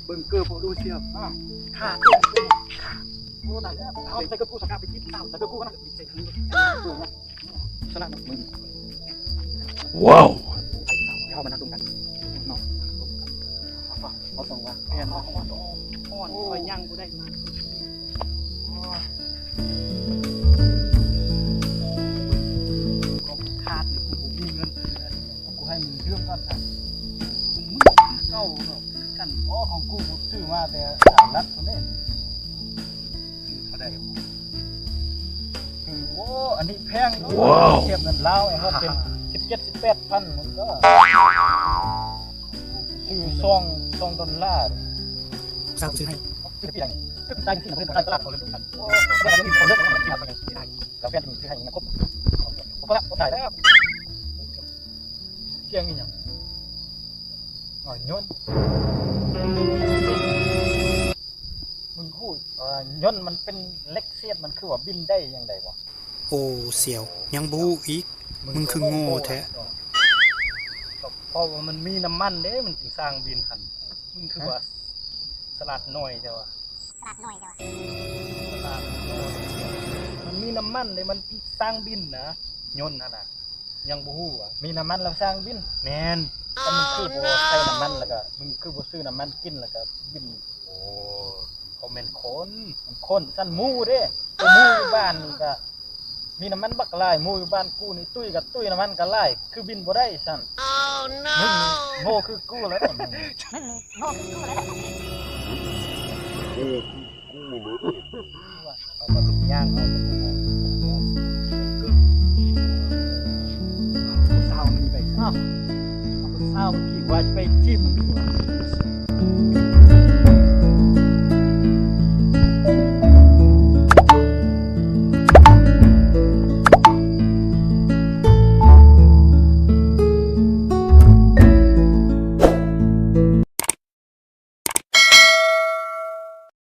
เบิ่งเกือบดูเชียวขาดโอ้นั่นเอาใส่กระปุกสกัดไปกินข้าวใส่กระปุกนั่นใส่ถุงสลัดมึงว้าวเข้ามานั่งตรงกันเนาะเอาส่งว่าแอนอ่อนคอยย่างกูได้มาขาดกูมีเงินกูให้มึงเรื่องก็ได้มึงเก้าเนาะกันอ๋อของกูซื้อมาแต่3 ลัดคนนี้ซื้อเท่าไหร่คือโอ้อันนี้แพงเทียบเงินลาวไอ้เขาเป็น17-18,000มันก็ซื้อ$2 สร้างซื้อให้ซื้อเพียงซื้อใจที่มันเป็นตลาดคนละกันโอ้แล้วก็มีคนเลือกมันอย่างนี้แล้วแฟนซื้อให้มันครบผมก็จ่ายแล้วเที่ยงนี่ยังอ๋อยนมึงพูดยนมันเป็นเล็กเสียดมันคือว่าบินได้ยังไงวะโอ้เสี่ยวยังบูอีกมึงคือโง่แท้เพราะว่ามันมีน้ำมันเด้มันถึงสร้างบินคันมึงคือว่าสลัดหน่อยใช่ปะสลัดมันมีน้ำมันเลยมันสร้างบินนะยนนั่นน่ะยังบูฮู้อ่ะมีน้ำมันแล้วสร้างบินแมนแต่มึงคือบ่ใส่น้ำมันแล้วก็มึงคือบ่ซื้อน้ำมันกินแล้วก็บินโอ้เขาแม่นคนมันคนสั่นหมูเด้ตัวหมูอยู่บ้านนี่ก็มีน้ำมันบักหลายหมูอยู่บ้านกูนี่ตุ้ยกับตุ้ยน้ำมันก็หลายคือบินบ่ได้สั่นมึงโง่คือกูแล้วมึงโง่คือกูแล้วเอามาย่างเอา